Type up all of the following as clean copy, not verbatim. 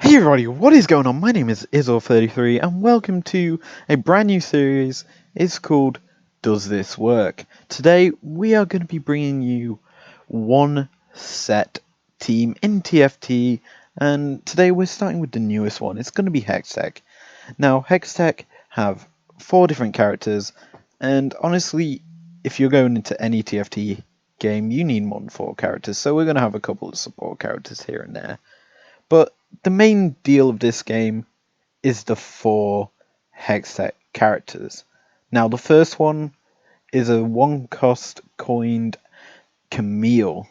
Hey everybody, what is going on? My name is Izor33 and welcome to a brand new series. It's called Does This Work? Today we are going to be bringing you one set team in TFT, and today we're starting with the newest one. It's going to be Hextech. Now Hextech have 4 different characters, and honestly if you're going into any TFT game you need more than 4 characters, so we're going to have a couple of support characters here and there. But the main deal of this game is the 4 Hextech characters. Now, the first one is a 1-cost coined Camille.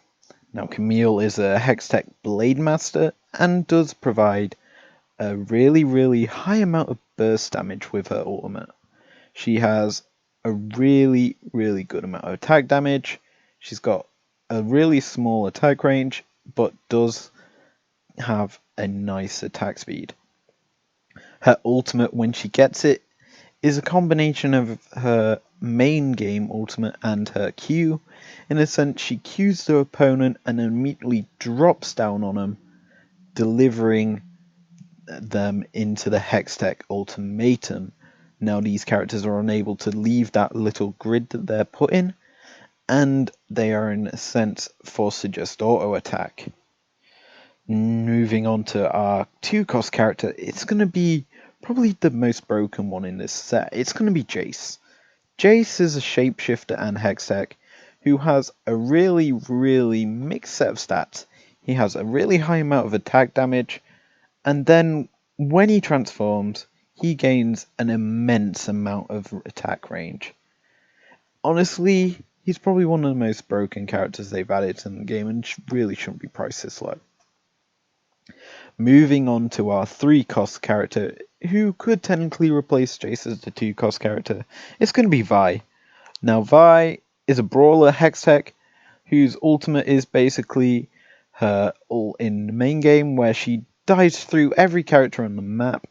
Now, Camille is a Hextech Blade Master and does provide a really high amount of burst damage with her ultimate. She has a really good amount of attack damage. She's got a really small attack range, but does have a nice attack speed. Her ultimate, when she gets it, is a combination of her main game ultimate and her Q. In a sense, she Qs the opponent and immediately drops down on them, delivering them into the Hextech ultimatum. Now these characters are unable to leave that little grid that they're put in, and they are in a sense forced to just auto attack. Moving on to our 2-cost character, it's going to be probably the most broken one in this set. It's going to be Jace. Jace is a shapeshifter and Hextech who has a really mixed set of stats. He has a really high amount of attack damage, and then when he transforms, he gains an immense amount of attack range. Honestly, he's probably one of the most broken characters they've added in the game and really shouldn't be priced this low. Moving on to our 3-cost character, who could technically replace Jace as the 2-cost character, it's going to be Vi. Now Vi is a brawler Hextech whose ultimate is basically her ult in the main game, where she dives through every character on the map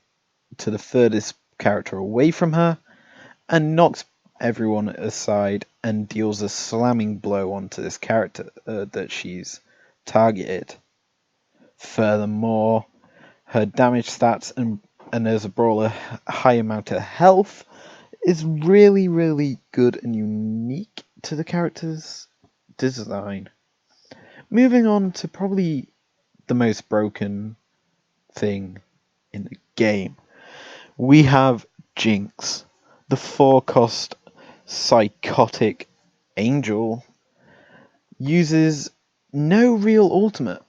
to the furthest character away from her and knocks everyone aside and deals a slamming blow onto this character that she's targeted. Furthermore, her damage stats and as a brawler, high amount of health is really good and unique to the character's design. Moving on to probably the most broken thing in the game, we have Jinx, the 4-cost psychotic angel. Uses no real ultimate.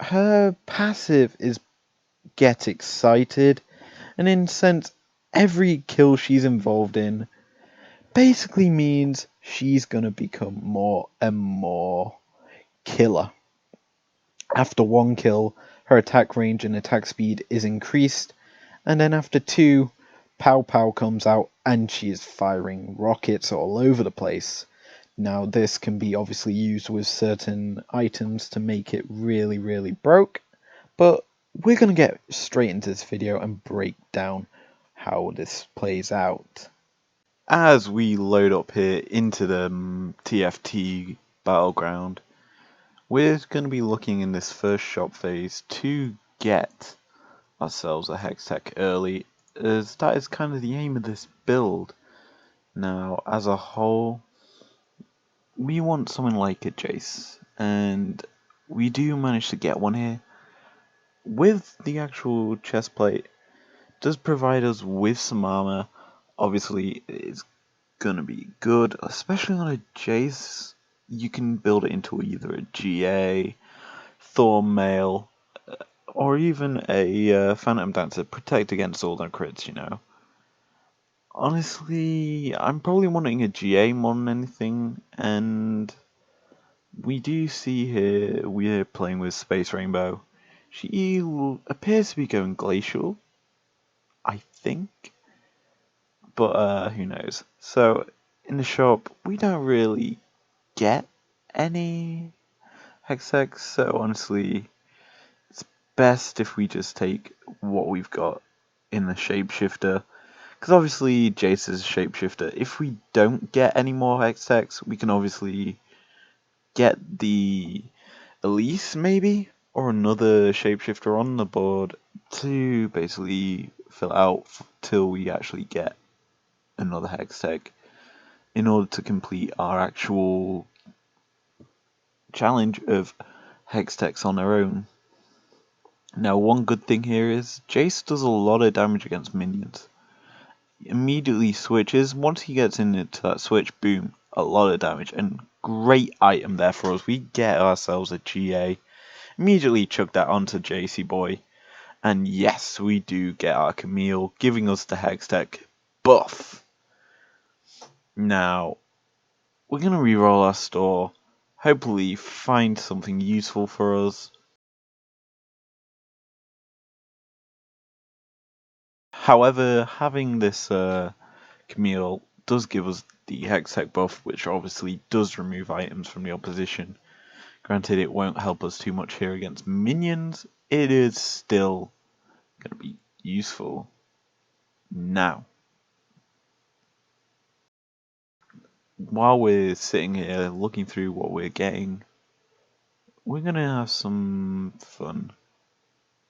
Her passive is get excited, and in a sense, every kill she's involved in basically means she's gonna become more and more killer. After 1 kill, her attack range and attack speed is increased, and then after 2, Pow Pow comes out and she is firing rockets all over the place. Now this can be obviously used with certain items to make it really broke, but we're going to get straight into this video and break down how this plays out. As we load up here into the TFT battleground, we're going to be looking in this first shop phase to get ourselves a Hextech early, as that is kind of the aim of this build. Now, as a whole, we want someone like a Jace, and we do manage to get one here. With the actual chest plate, does provide us with some armor. Obviously, it's gonna be good, especially on a Jace. You can build it into either a GA, Thorn Mail, or even a Phantom Dancer. Protect against all the crits, you know. Honestly, I'm probably wanting a GA more than anything, and we do see here we're playing with Space Rainbow. She appears to be going Glacial, I think, but who knows. So in the shop, we don't really get any Hextech, so honestly, it's best if we just take what we've got in the Shapeshifter. Because obviously Jace is a shapeshifter. If we don't get any more Hextechs, we can obviously get the Elise maybe, or another shapeshifter on the board. to basically fill out till we actually get another Hextech in order to complete our actual challenge of Hextechs on their own. Now, one good thing here is Jace does a lot of damage against minions. He immediately switches. Once he gets into that switch, boom, a lot of damage. And great item there for us. We get ourselves a GA. Immediately chuck that onto JC Boy. And yes, we do get our Camille, giving us the Hextech buff. Now, we're going to reroll our store. Hopefully find something useful for us. However, having this Camille does give us the Hextech buff, which obviously does remove items from the opposition. Granted, it won't help us too much here against minions. It is still going to be useful. Now, while we're sitting here looking through what we're getting, we're going to have some fun.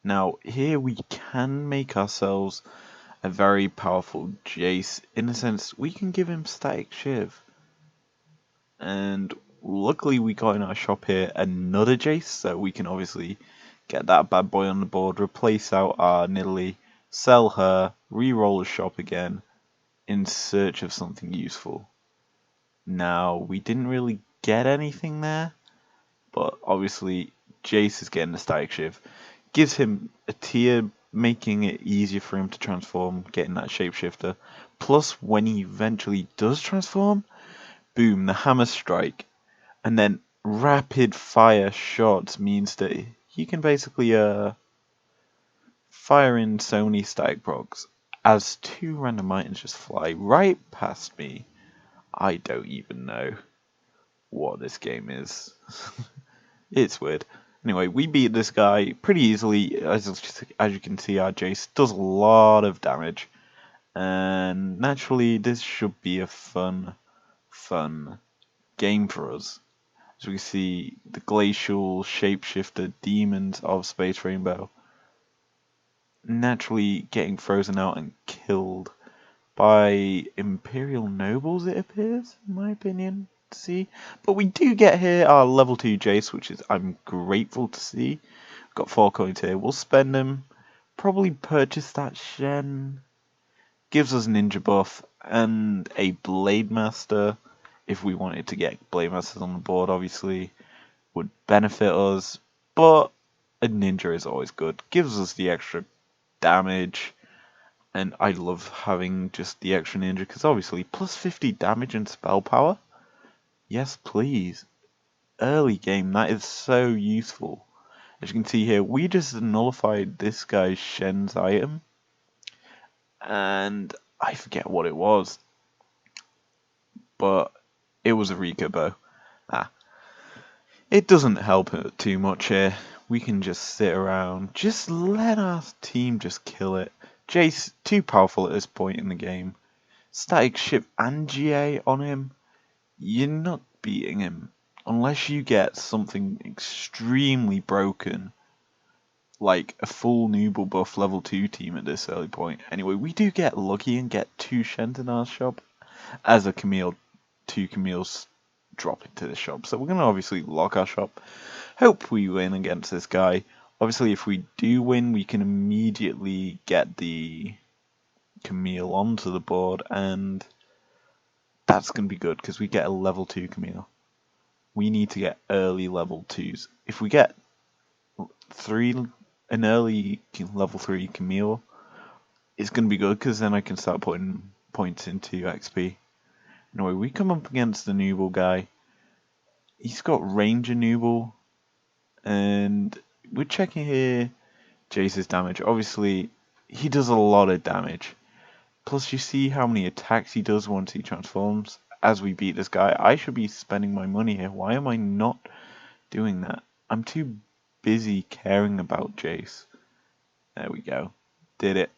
Now, here we can make ourselves a very powerful Jace. In a sense, we can give him Static Shiv. And luckily we got in our shop here another Jace, so we can obviously get that bad boy on the board, replace out our Nidalee, sell her, re-roll the shop again, in search of something useful. Now, we didn't really get anything there, but obviously Jace is getting the Static Shiv. Gives him a tier, making it easier for him to transform, getting that shapeshifter. Plus, when he eventually does transform, boom, the hammer strike. And then rapid fire shots means that he can basically fire in so many static procs as two random items just fly right past me. I don't even know what this game is. It's weird. Anyway, we beat this guy pretty easily. As you can see, our Jace does a lot of damage. And naturally, this should be a fun game for us. As we see, the glacial shapeshifter demons of Space Rainbow naturally getting frozen out and killed by Imperial Nobles, it appears, in my opinion, to see. But we do get here our level 2 Jace, which is I'm grateful to see. Got 4 coins here. We'll spend them. Probably purchase that Shen. Gives us ninja buff and a Blade Master. If we wanted to get Blade Masters on the board, obviously, would benefit us. But a ninja is always good. Gives us the extra damage. And I love having just the extra ninja, because obviously, plus 50 damage and spell power. Yes, please. Early game, that is so useful. As you can see here, we just nullified this guy's Shen's item. And I forget what it was. But it was a Rika bow. It doesn't help it too much here. We can just sit around. Just let our team just kill it. Jace, too powerful at this point in the game. Static Shiv and GA on him. You're not beating him. Unless you get something extremely broken. Like a full Nooble buff level 2 team at this early point. Anyway, we do get lucky and get 2 Shent in our shop. As a Camille, 2 Camille's drop into the shop. So we're going to obviously lock our shop. Hope we win against this guy. Obviously, if we do win, we can immediately get the Camille onto the board, and that's going to be good because we get a level 2 Camille. We need to get early level 2s. If we get an early level 3 Camille, it's going to be good because then I can start putting points into XP. Anyway, we come up against the Nooble guy. He's got Ranger Nooble, and we're checking here Jace's damage. Obviously, he does a lot of damage. Plus, you see how many attacks he does once he transforms. As we beat this guy, I should be spending my money here. Why am I not doing that? I'm too busy caring about Jace. There we go. Did it.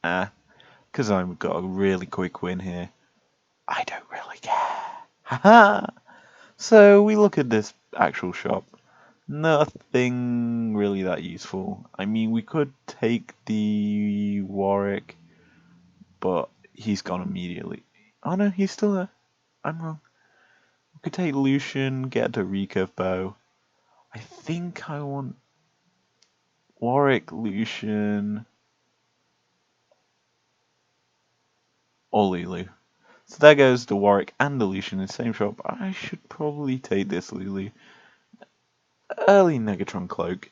Because I've got a really quick win here. I don't really care. Haha! So we look at this actual shop. Nothing really that useful. I mean, we could take the Warwick, but he's gone immediately. Oh no, he's still there. I'm wrong. We could take Lucian, get the recurve bow. I think I want Warwick, Lucian, or Lulu. So there goes the Warwick and the Lucian in the same shop. I should probably take this Lulu. Early Negatron Cloak.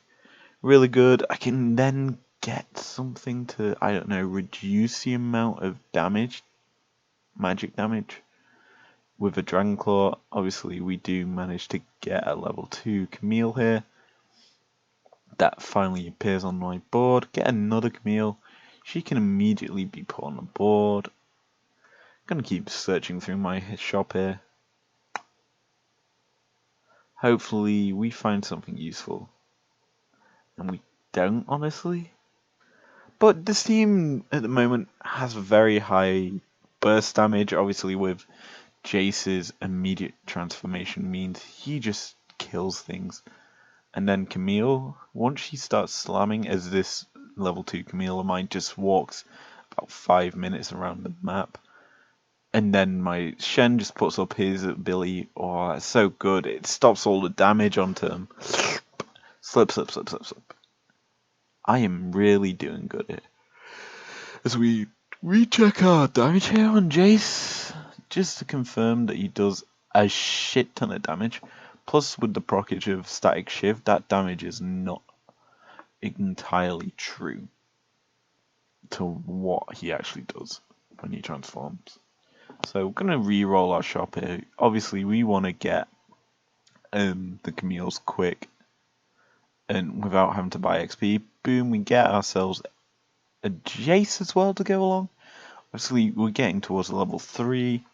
Really good. I can then get something to, I don't know, reduce the amount of damage, magic damage, with a Dragon Claw. Obviously, we do manage to get a level 2 Camille here. That finally appears on my board. Get another Camille. She can immediately be put on the board. Gonna keep searching through my shop here. Hopefully we find something useful. And we don't, honestly. But this team at the moment has very high burst damage. Obviously with Jace's immediate transformation means he just kills things. And then Camille, once she starts slamming, as this level 2 Camille of mine just walks about 5 minutes around the map. And then my Shen just puts up his ability. Oh, it's so good. It stops all the damage onto him. Slip, slip, slip, slip, slip. I am really doing good here. As we recheck our damage here on Jace, just to confirm that he does a shit ton of damage. Plus, with the proccage of Static Shiv, that damage is not entirely true to what he actually does when he transforms. So we're gonna re-roll our shop here. Obviously, we want to get the Camille's quick, and without having to buy XP. Boom, we get ourselves a Jace as well to go along. Obviously, we're getting towards level 3,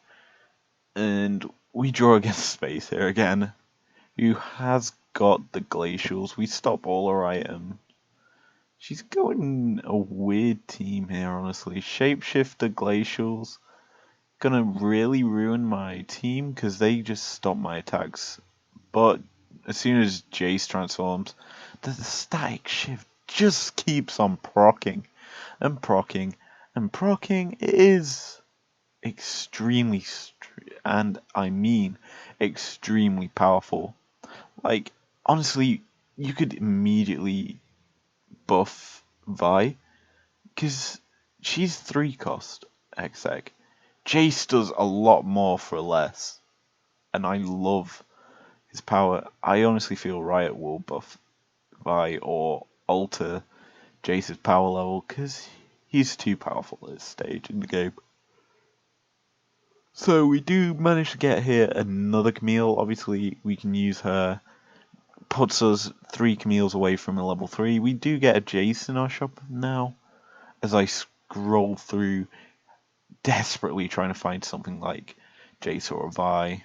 and we draw against space here again. Who has got the glacials? We stop all her items. She's going a weird team here, honestly. Shapeshifter glacials. Gonna really ruin my team because they just stop my attacks. But as soon as Jace transforms, the Static Shift just keeps on proccing and proccing and proccing. It is extremely, and I mean extremely powerful. Like, honestly, you could immediately buff Vi, because she's 3 cost Hextech. Jace does a lot more for less, and I love his power. I honestly feel Riot will buff Vi or alter Jace's power level, because he's too powerful at this stage in the game. So we do manage to get here another Camille. Obviously, we can use her. Puts us 3 Camille's away from a level 3. We do get a Jace in our shop now. As I scroll through, desperately trying to find something like Jace or a Vi.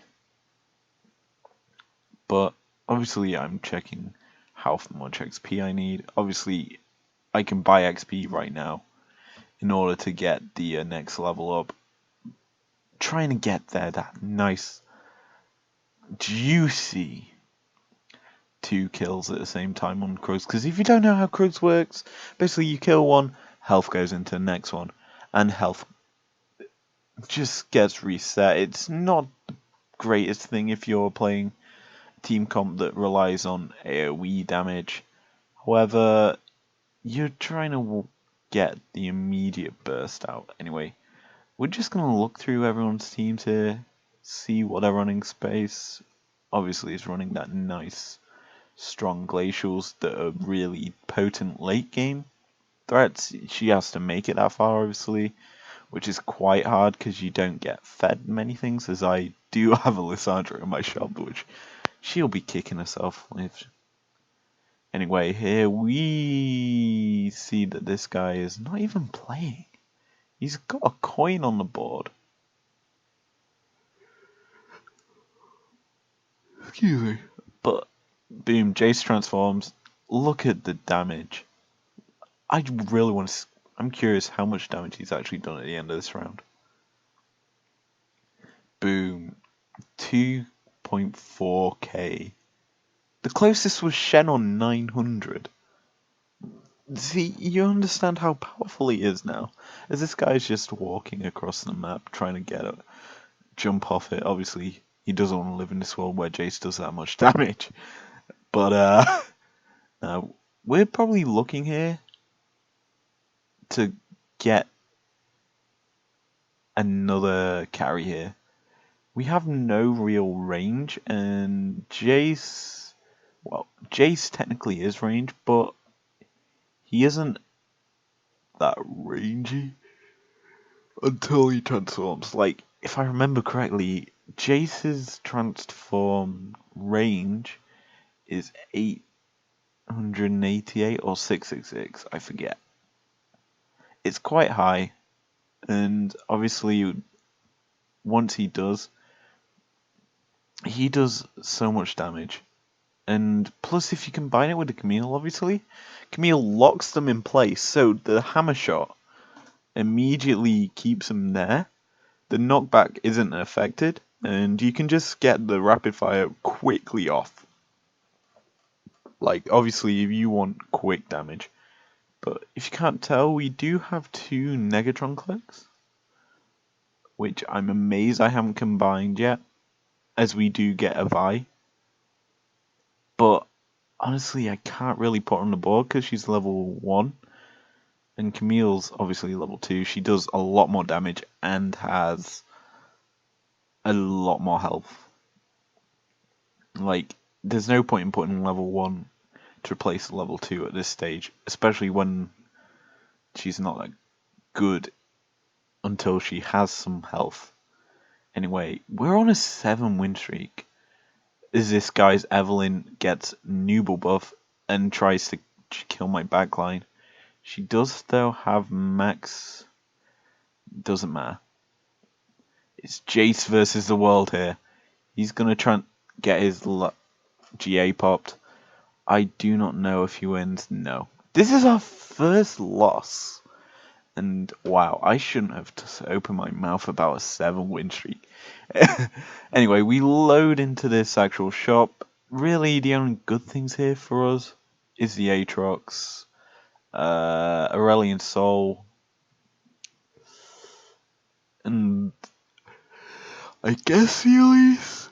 But obviously I'm checking how much XP I need. Obviously I can buy XP right now in order to get the next level up. Trying to get there, that nice, juicy 2 kills at the same time on Krugs. Because if you don't know how Krugs works, basically you kill one, health goes into the next one, and health just gets reset. It's not the greatest thing if you're playing team comp that relies on AoE damage. However, you're trying to get the immediate burst out. Anyway, we're just going to look through everyone's teams here, see what they're running. Space obviously is running that nice strong glacials that are really potent late game threats. She has to make it that far, obviously, which is quite hard because you don't get fed many things, as I do have a Lissandra in my shop, which she'll be kicking herself with. Anyway, here we see that this guy is not even playing. He's got a coin on the board. Excuse me. But, boom, Jace transforms. Look at the damage. I really want to... I'm curious how much damage he's actually done at the end of this round. Boom. 2.4k. The closest was Shen on 900. See, you understand how powerful he is now. As this guy's just walking across the map, trying to get a jump off it. Obviously, he doesn't want to live in this world where Jace does that much damage. But we're probably looking here to get another carry here. We have no real range, and Jace, well, Jace technically is range, but he isn't that rangy until he transforms. Like, if I remember correctly, Jace's transform range is 888 or 666, I forget. It's quite high, and obviously, once he does so much damage. And plus, if you combine it with the Camille, obviously, Camille locks them in place, so the hammer shot immediately keeps them there. The knockback isn't affected, and you can just get the rapid fire quickly off. Like, obviously, if you want quick damage. But if you can't tell, we do have 2 Negatron clicks, which I'm amazed I haven't combined yet, as we do get a Vi. But honestly, I can't really put her on the board because she's level 1. And Camille's obviously level 2. She does a lot more damage and has a lot more health. Like, there's no point in putting level 1 to replace level 2 at this stage, especially when she's not that good until she has some health. Anyway, we're on a 7 win streak. As this guy's Evelyn gets Nooble buff and tries to kill my backline. She does though have max. Doesn't matter. It's Jace versus the world here. He's gonna try and get his GA popped. I do not know if he wins. No. This is our first loss. And wow, I shouldn't have just opened my mouth about a 7 win streak. Anyway, we load into this actual shop. Really, the only good things here for us is the Aatrox, Aurelion Soul, and I guess Heelys.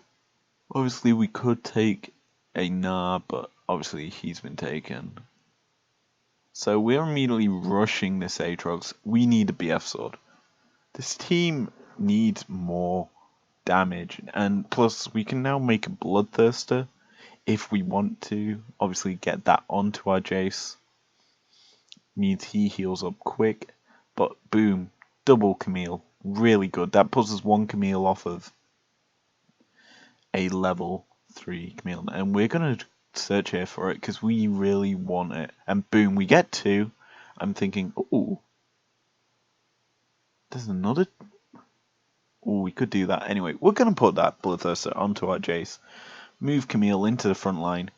Obviously, we could take a Gnar, but obviously he's been taken. So we're immediately rushing this Aatrox. We need a BF sword. This team needs more damage, and plus we can now make a Bloodthirster if we want to. Obviously get that onto our Jace. Means he heals up quick, but boom, double Camille. Really good. That puts us 1 Camille off of a level 3 Camille, and we're gonna search here for it because we really want it. And boom, we get 2. I'm thinking, ooh, there's another. Ooh, we could do that. Anyway, we're gonna put that Bloodthirster onto our Jace. Move Camille into the front line.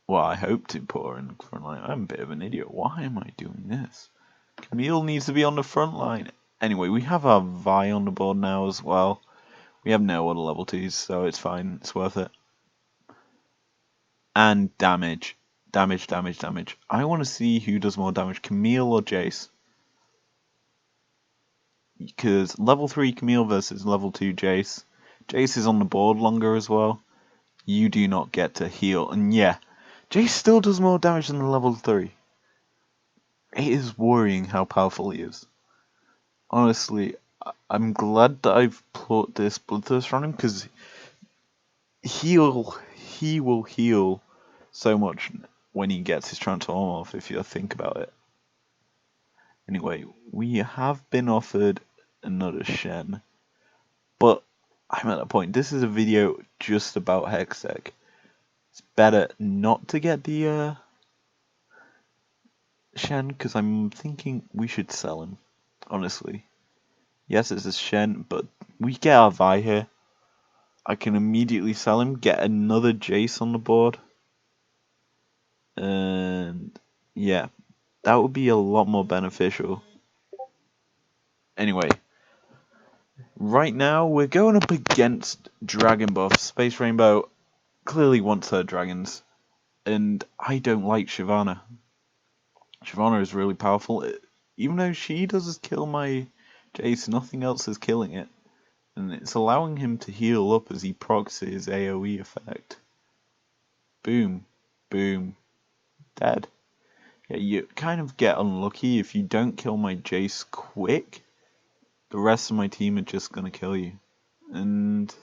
Well, I hope to put her in the front line. I'm a bit of an idiot. Why am I doing this? Camille needs to be on the front line. Anyway, we have our Vi on the board now as well. We have no other level 2s, so it's fine. It's worth it. And damage. Damage. I want to see who does more damage, Camille or Jace. Because level 3 Camille versus level 2 Jace. Jace is on the board longer as well. You do not get to heal. And yeah, Jace still does more damage than the level 3. It is worrying how powerful he is. Honestly, I'm glad that I've put this Bloodthirst on him because he will heal so much when he gets his transform off, if you think about it. Anyway, we have been offered another Shen, but I'm at a point. This is a video just about Hextech. It's better not to get the Shen because I'm thinking we should sell him. Honestly, yes, it's a Shen, but we get our Vi here. I can immediately sell him, get another Jace on the board, and yeah, that would be a lot more beneficial. Anyway, right now we're going up against Dragon Buff. Space Rainbow clearly wants her dragons, and I don't like Shyvana. Shyvana is really powerful. Even though she does kill my Jace, nothing else is killing it. And it's allowing him to heal up as he procs his AoE effect. Boom. Boom. Dead. Yeah, you kind of get unlucky if you don't kill my Jace quick. The rest of my team are just gonna kill you. And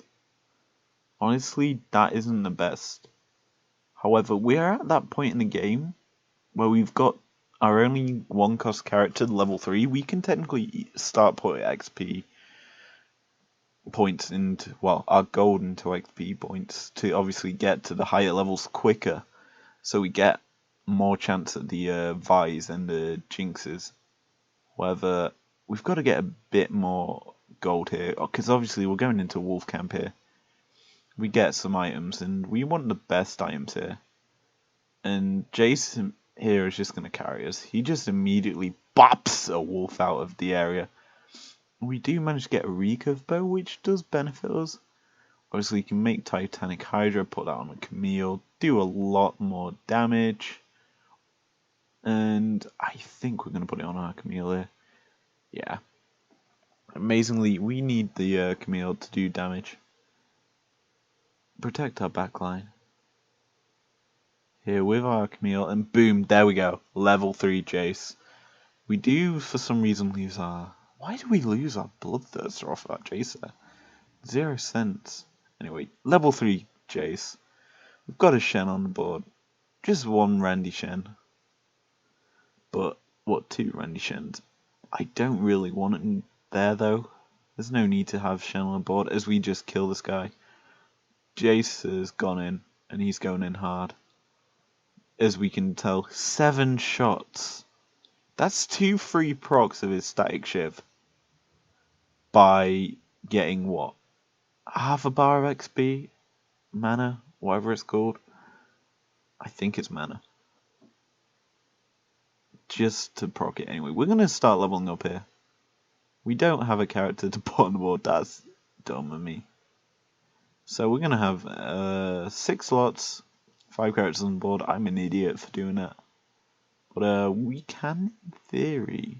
honestly, that isn't the best. However, we are at that point in the game where we've got our only one cost character, level 3. We can technically start putting XP points into, well, our gold into XP points to obviously get to the higher levels quicker, so we get more chance at the Vi's and the Jinxes. However, we've got to get a bit more gold here, because obviously we're going into Wolf Camp here. We get some items, and we want the best items here. And Jason here is just going to carry us. He just immediately bops a wolf out of the area. We do manage to get a recurve bow, which does benefit us. Obviously, you can make Titanic Hydra, put that on a Camille, do a lot more damage. And I think we're going to put it on our Camille here. Yeah. Amazingly, we need the Camille to do damage. Protect our backline. Here with our Camille, and boom, there we go. Level 3 Jace. We do, for some reason, lose our... Why do we lose our Bloodthirster off our Jace there? 0 cents. Anyway, level 3 Jace. We've got a Shen on the board. Just one Randy Shen. But, what, 2 Randy Shens? I don't really want it in there, though. There's no need to have Shen on the board, as we just kill this guy. Jace has gone in, and he's going in hard. As we can tell, 7 shots. That's 2 free procs of his static shiv. By getting what? Half a bar of XP? Mana? Whatever it's called. I think it's mana. Just to proc it anyway. We're going to start leveling up here. We don't have a character to put on the board. That's dumb of me. So we're going to have 6 slots. 5 characters on the board. I'm an idiot for doing that. But we can, in theory,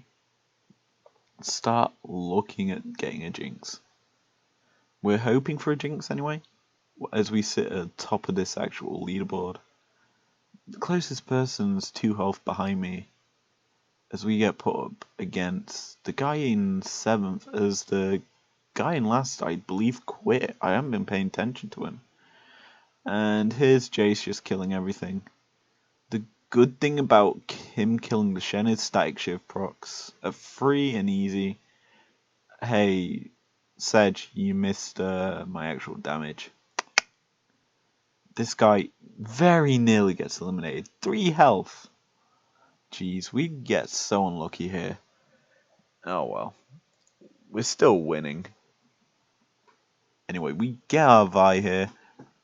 start looking at getting a Jinx. We're hoping for a Jinx anyway, as we sit at the top of this actual leaderboard. The closest person's 2 health behind me, as we get put up against the guy in 7th, as the guy in last, I believe, quit. I haven't been paying attention to him. And here's Jace just killing everything. The good thing about him killing the Shen is static shiv procs are free and easy. Hey, Sedge, you missed my actual damage. This guy very nearly gets eliminated. 3 health. Jeez, we get so unlucky here. Oh well. We're still winning. Anyway, we get our Vi here.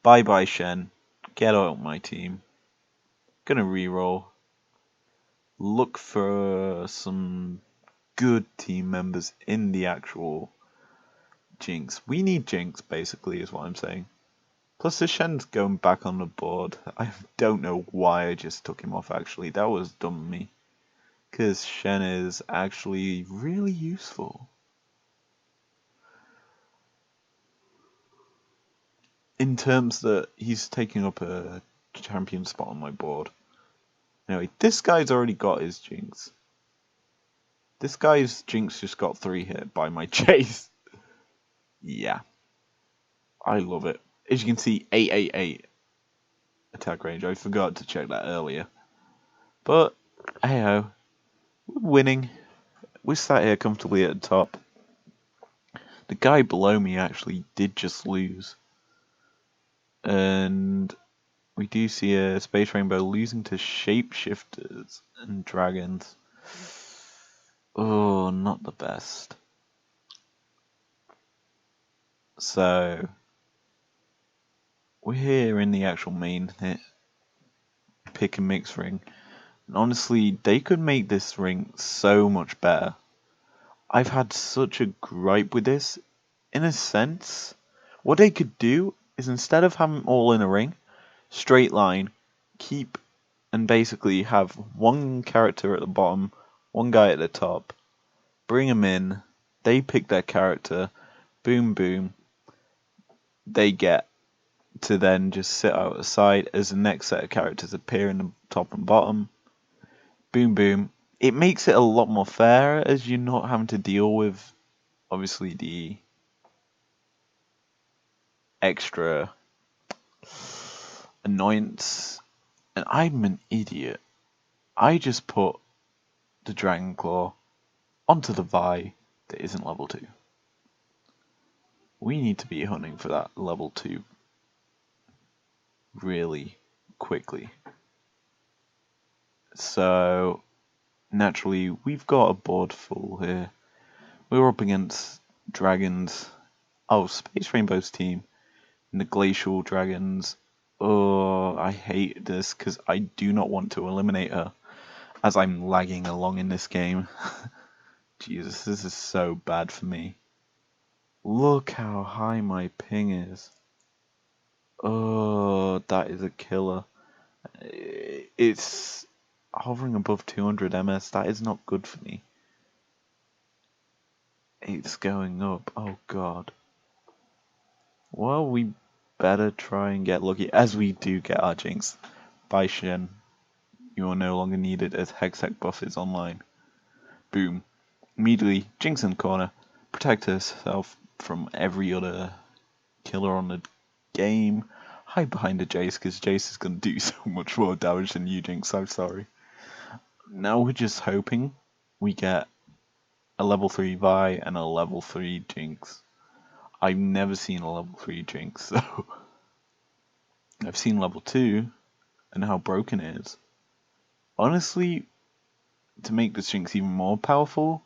Bye bye Shen. Get out of my team. Gonna reroll. Look for some good team members in the actual Jinx. We need Jinx, basically, is what I'm saying. Plus, the Shen's going back on the board. I don't know why I just took him off, actually. That was dumb of me. Because Shen is actually really useful. In terms that he's taking up a champion spot on my board. Anyway, this guy's already got his Jinx. This guy's Jinx just got 3 hit by my Chase. Yeah. I love it. As you can see, 888 attack range. I forgot to check that earlier. But, hey ho. We're winning. We're sat here comfortably at the top. The guy below me actually did just lose. And we do see a Space Rainbow losing to Shapeshifters and Dragons. Oh, not the best. So, we're here in the actual main pick and mix ring. And honestly, they could make this ring so much better. I've had such a gripe with this. In a sense, what they could do is instead of having them all in a ring, straight line, keep and basically have one character at the bottom, one guy at the top, bring them in, they pick their character, boom boom, they get to then just sit out the side as the next set of characters appear in the top and bottom, boom boom. It makes it a lot more fair as you're not having to deal with, obviously, the extra annoyance. And I'm an idiot. I just put the Dragon Claw onto the Vi that isn't level 2. We need to be hunting for that level 2 really quickly. So, naturally, we've got a board full here. We're up against dragons. Oh, Space Rainbow's team. And the Glacial Dragons. Oh, I hate this because I do not want to eliminate her as I'm lagging along in this game. Jesus, this is so bad for me. Look how high my ping is. Oh, that is a killer. It's hovering above 200 ms. That is not good for me. It's going up. Oh god. Well, we better try and get lucky, as we do get our Jinx. Bye Shen. You are no longer needed as Hextech buff is online. Boom. Immediately, Jinx in the corner. Protect herself from every other killer on the game. Hide behind the Jace, because Jace is going to do so much more damage than you, Jinx. I'm sorry. Now we're just hoping we get a level 3 Vi and a level 3 Jinx. I've never seen a level 3 Jinx, so I've seen level 2 and how broken it is. Honestly, to make this Jinx even more powerful,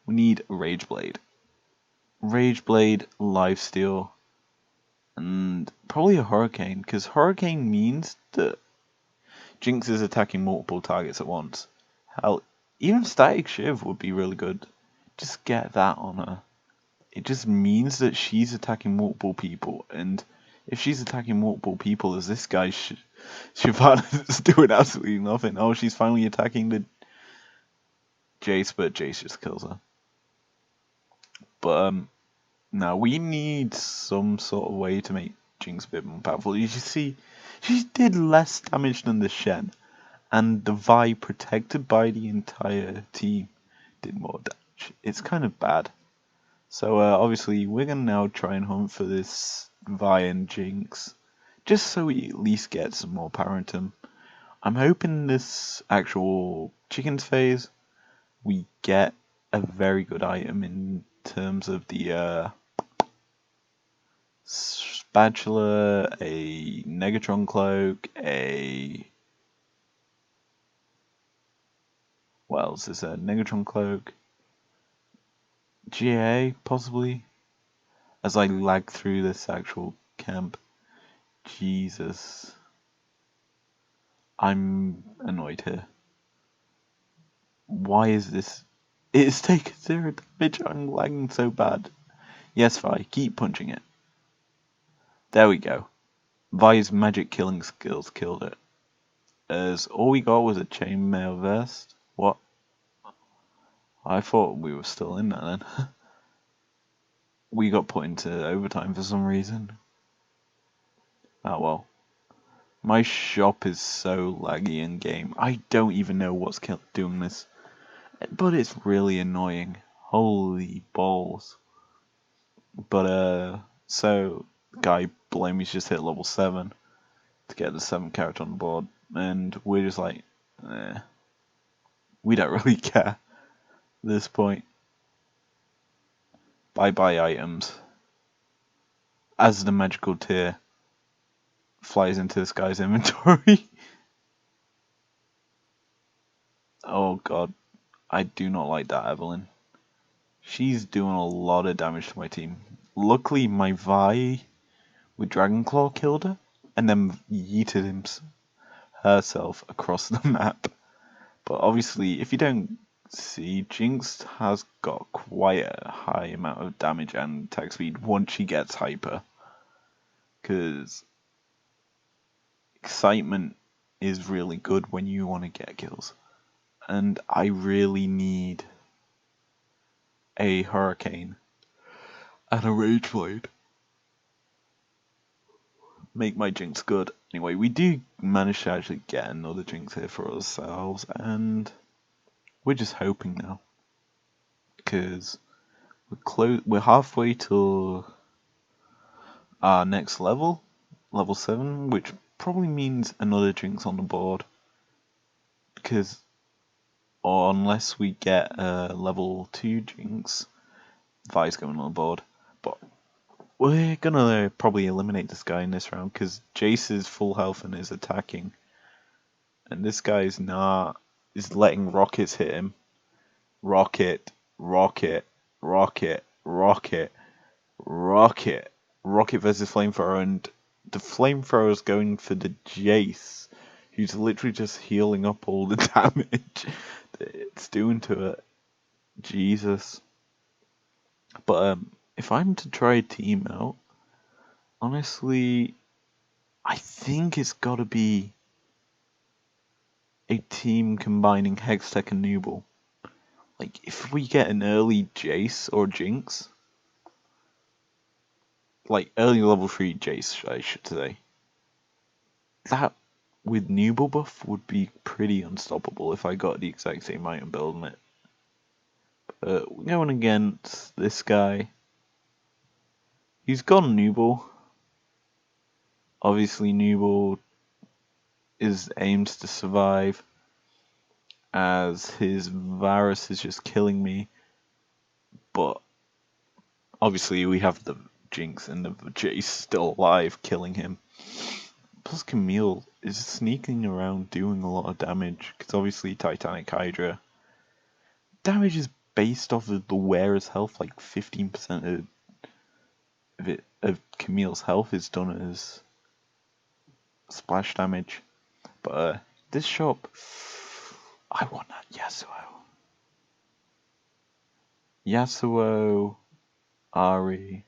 we need a Rage Blade. Rage Blade, Lifesteal, and probably a Hurricane, because Hurricane means that Jinx is attacking multiple targets at once. Hell, even Static Shiv would be really good. Just get that on her. It just means that she's attacking multiple people, and if she's attacking multiple people as this guy Shyvana's doing absolutely nothing. Oh, she's finally attacking the Jace, but Jace just kills her. But now we need some sort of way to make Jinx a bit more powerful. You see, she did less damage than the Shen, and the Vi protected by the entire team did more damage. It's kind of bad. So obviously we're gonna now try and hunt for this Vi and Jinx, just so we at least get some more power into them. I'm hoping this actual chickens phase we get a very good item in terms of the spatula, a Negatron cloak, what else is there? Negatron cloak, GA possibly. As I lag through this actual camp, Jesus, I'm annoyed here. Why is this? It's taken 0 damage. I'm lagging so bad. Yes, Vi, keep punching it. There we go. Vi's magic killing skills killed it. As all we got was a chainmail vest. What? I thought we were still in that then. We got put into overtime for some reason. Oh well. My shop is so laggy in game. I don't even know what's doing this. But it's really annoying. Holy balls. But so guy Blamey's just hit level 7 to get the 7th character on the board, and we're just like, we don't really care at this point. Bye items. As the magical tear flies into this guy's inventory. Oh god, I do not like that Evelyn. She's doing a lot of damage to my team. Luckily my Vi with Dragonclaw killed her, and then yeeted herself across the map. But obviously, if you don't see, Jinx has got quite a high amount of damage and attack speed once she gets hyper. Because excitement is really good when you want to get kills. And I really need a Hurricane and a Rage Blade. Make my Jinx good. Anyway, we do manage to actually get another Jinx here for ourselves, and we're just hoping now. Because we're halfway to our next level, level 7, which probably means another Jinx on the board. Because, or unless we get a level 2 Jinx, Vi's going on the board. But we're gonna probably eliminate this guy in this round because Jace is full health and is attacking. And this guy's is letting rockets hit him. Rocket, rocket, rocket, rocket, rocket. Rocket versus flamethrower, and the flamethrower is going for the Jace, who's literally just healing up all the damage that it's doing to it. Jesus. But if I'm to try a team out, honestly, I think it's got to be a team combining Hextech and Nooble. Like, if we get an early Jace or Jinx, like early level 3 Jace, I should say, that with Nooble buff would be pretty unstoppable if I got the exact same item building it. But we're going against this guy. He's got Nooble. Obviously, Nooble aims to survive, as his Varus is just killing me. But obviously, we have the Jinx and the Jace still alive, killing him. Plus, Camille is sneaking around doing a lot of damage, because obviously Titanic Hydra damage is based off of the wearer's health. Like 15% of Camille's health is done as splash damage. But this shop, I want that Yasuo, Ari,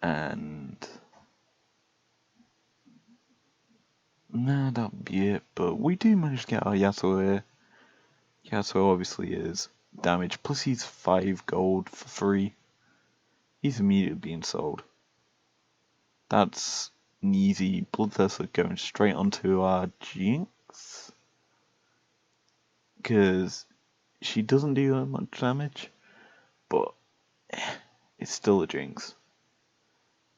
and nah, that'll be it. But we do manage to get our Yasuo here. Yasuo obviously is damage, plus he's 5 gold for free. He's immediately being sold. That's an easy Bloodthirster going straight onto our Jinx, because she doesn't do that much damage, but it's still a Jinx.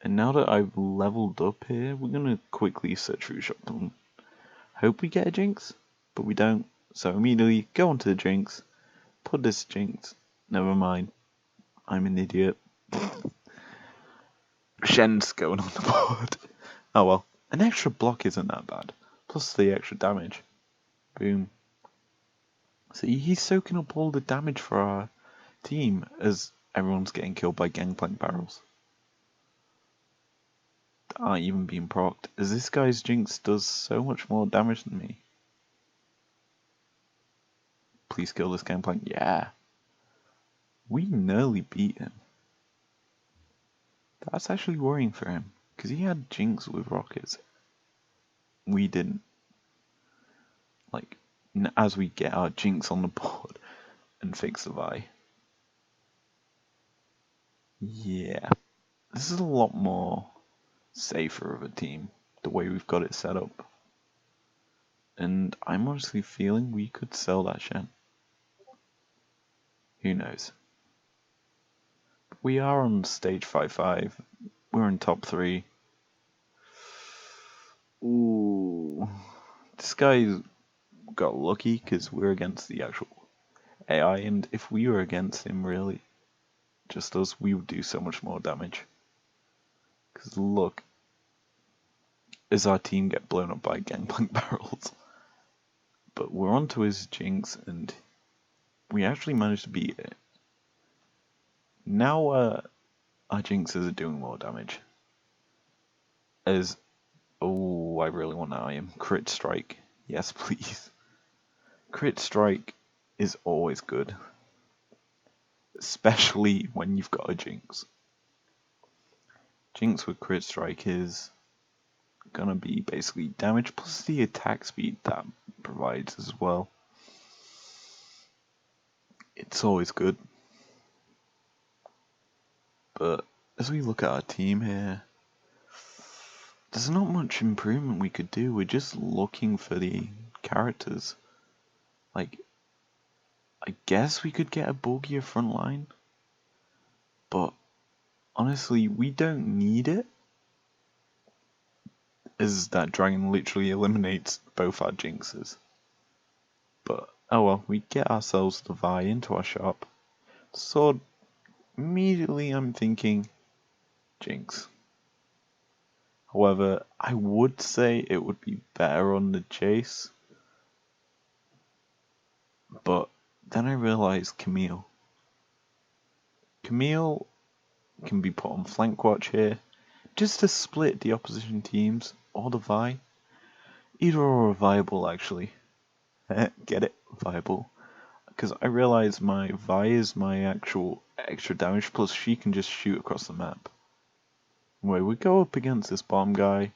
And now that I've leveled up here, we're gonna quickly search through shop and hope we get a Jinx, but we don't. So immediately go onto the Jinx, put this Jinx. Never mind, I'm an idiot. Shen's going on the board. Oh well, an extra block isn't that bad. Plus the extra damage. Boom. See, he's soaking up all the damage for our team as everyone's getting killed by gangplank barrels. That aren't even being procced, as this guy's Jinx does so much more damage than me. Please kill this gangplank. Yeah. We nearly beat him. That's actually worrying for him, because he had Jinx with rockets. We didn't. Like, as we get our Jinx on the board and fix the Vi. Yeah. This is a lot more safer of a team, the way we've got it set up. And I'm honestly feeling we could sell that Shen. Who knows? We are on stage 5-5. We're in top 3. Ooh. This guy's got lucky because we're against the actual AI, and if we were against him, really, just us, we would do so much more damage. Because look, as our team get blown up by gangplank barrels. But we're onto his Jinx, and we actually managed to beat it. Now our Jinxes are doing more damage. Oh, I really want that item. Crit Strike. Yes, please. Crit Strike is always good. Especially when you've got a Jinx. Jinx with Crit Strike is gonna be basically damage plus the attack speed that provides as well. It's always good. But as we look at our team here, there's not much improvement we could do. We're just looking for the characters. Like, I guess we could get a bulkier front line, but honestly, we don't need it, as that dragon literally eliminates both our jinxes. But oh well, we get ourselves the Vi into our shop. So immediately I'm thinking jinx. However, I would say it would be better on the chase. But then I realized Camille. Camille can be put on flank watch here, just to split the opposition teams, or the Vi. Either are viable actually. Get it? Viable. Because I realize my Vi is my actual extra damage, plus she can just shoot across the map. Anyway, we go up against this bomb guy.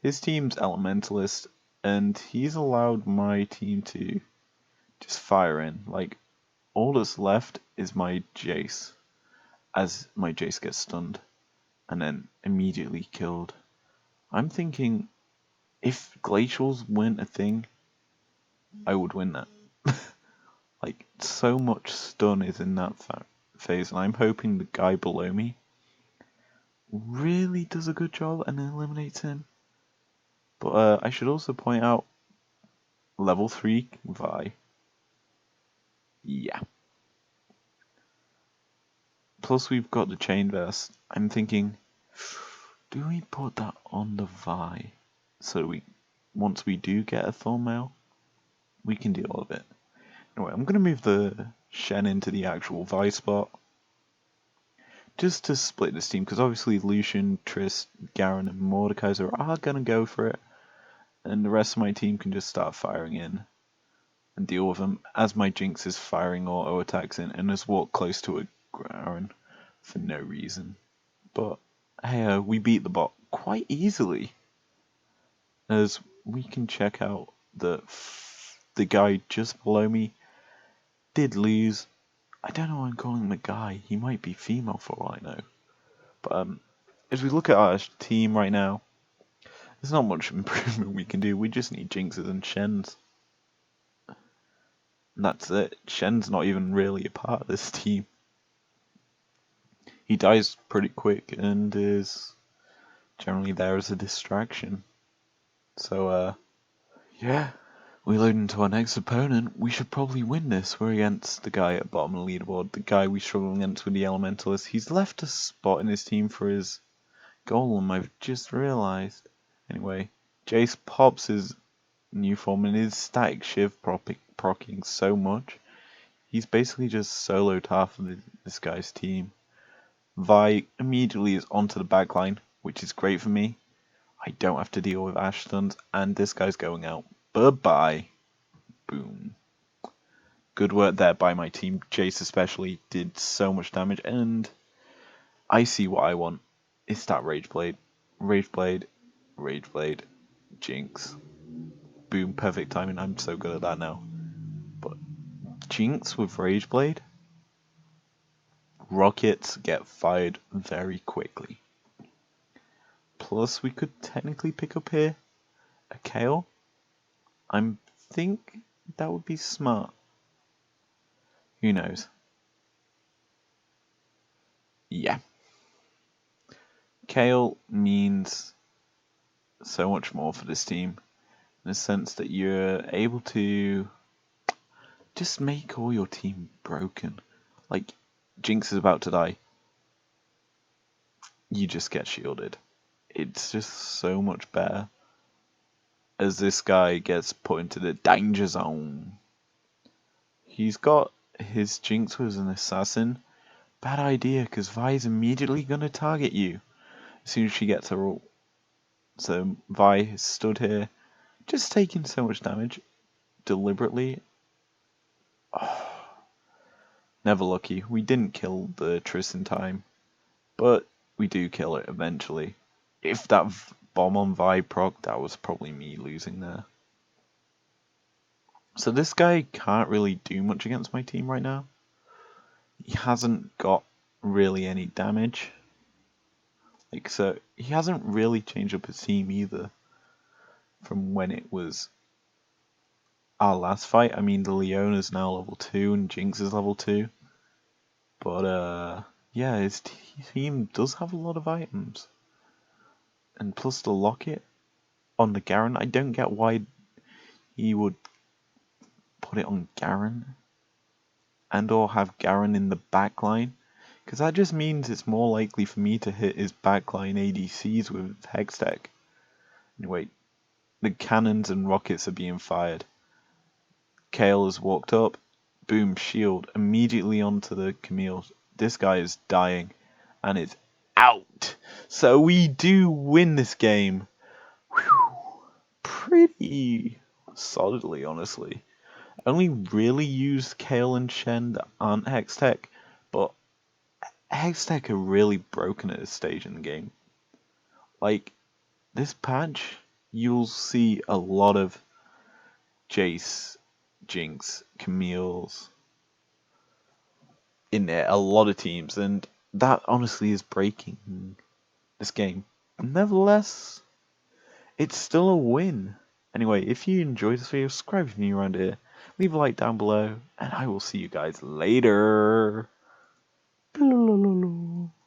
His team's Elementalist, and he's allowed my team to just fire in. Like, all that's left is my Jace, as my Jace gets stunned, and then immediately killed. I'm thinking, if Glacials weren't a thing, I would win that. Like, so much stun is in that phase, and I'm hoping the guy below me really does a good job and eliminates him. But I should also point out, level 3 Vi. Yeah. Plus we've got the chain vest. I'm thinking, do we put that on the Vi? So once we do get a Thornmail, we can deal with it. Anyway, I'm going to move the Shen into the actual Vi spot. Just to split this team, because obviously Lucian, Triss, Garen and Mordekaiser are going to go for it. And the rest of my team can just start firing in and deal with them as my Jinx is firing auto attacks in and just walk close to a Garen for no reason. But hey, we beat the bot quite easily, as we can check out that the guy just below me did lose. I don't know why I'm calling him a guy. He might be female for all I know. But as we look at our team right now, there's not much improvement we can do. We just need Jinxes and Shens. And that's it. Shen's not even really a part of this team. He dies pretty quick and is generally there as a distraction. So, yeah. We load into our next opponent. We should probably win this. We're against the guy at the bottom of the leaderboard. The guy we struggle against with the Elementalist. He's left a spot in his team for his Golem, I've just realised. Anyway, Jace pops his new form and his static shiv proccing so much. He's basically just soloed half of this guy's team. Vi immediately is onto the backline, which is great for me. I don't have to deal with Ashe stuns, and this guy's going out. Bye-bye. Boom. Good work there by my team. Jace especially did so much damage, and I see what I want. It's that Rage Blade. Rage Blade. Rage Blade. Jinx. Boom. Perfect timing. I'm so good at that now. But Jinx with Rage Blade, rockets get fired very quickly. Plus, we could technically pick up here a Kayle. I think that would be smart. Who knows? Yeah. Kayle means so much more for this team, in the sense that you're able to just make all your team broken. Like, Jinx is about to die. You just get shielded. It's just so much better. As this guy gets put into the danger zone. He's got his Jinx was an assassin. Bad idea, because Vi's immediately going to target you as soon as she gets her ult. So Vi has stood here, just taking so much damage, deliberately. Oh, never lucky. We didn't kill the Triss in time, but we do kill it eventually. If that bomb on Vibe proc, that was probably me losing there. So this guy can't really do much against my team right now. He hasn't got really any damage. Like, so he hasn't really changed up his team either from when it was our last fight. I mean, the Leona's now level 2 and Jinx is level 2. But, yeah, his team does have a lot of items. And plus the locket on the Garen, I don't get why he would put it on Garen and or have Garen in the backline, because that just means it's more likely for me to hit his backline ADCs with Hextech. Anyway, the cannons and rockets are being fired. Kale has walked up, boom, shield, immediately onto the Camille. This guy is dying, and it's out. So we do win this game. Whew. Pretty solidly, honestly. Only really used Kale and Shen that aren't Hextech, but Hextech are really broken at this stage in the game. Like, this patch, you'll see a lot of Jace, Jinx, Camille's in there, a lot of teams, and that honestly is breaking this game. Nevertheless, it's still a win. Anyway, if you enjoyed this video, subscribe if you're new around here, leave a like down below, and I will see you guys later.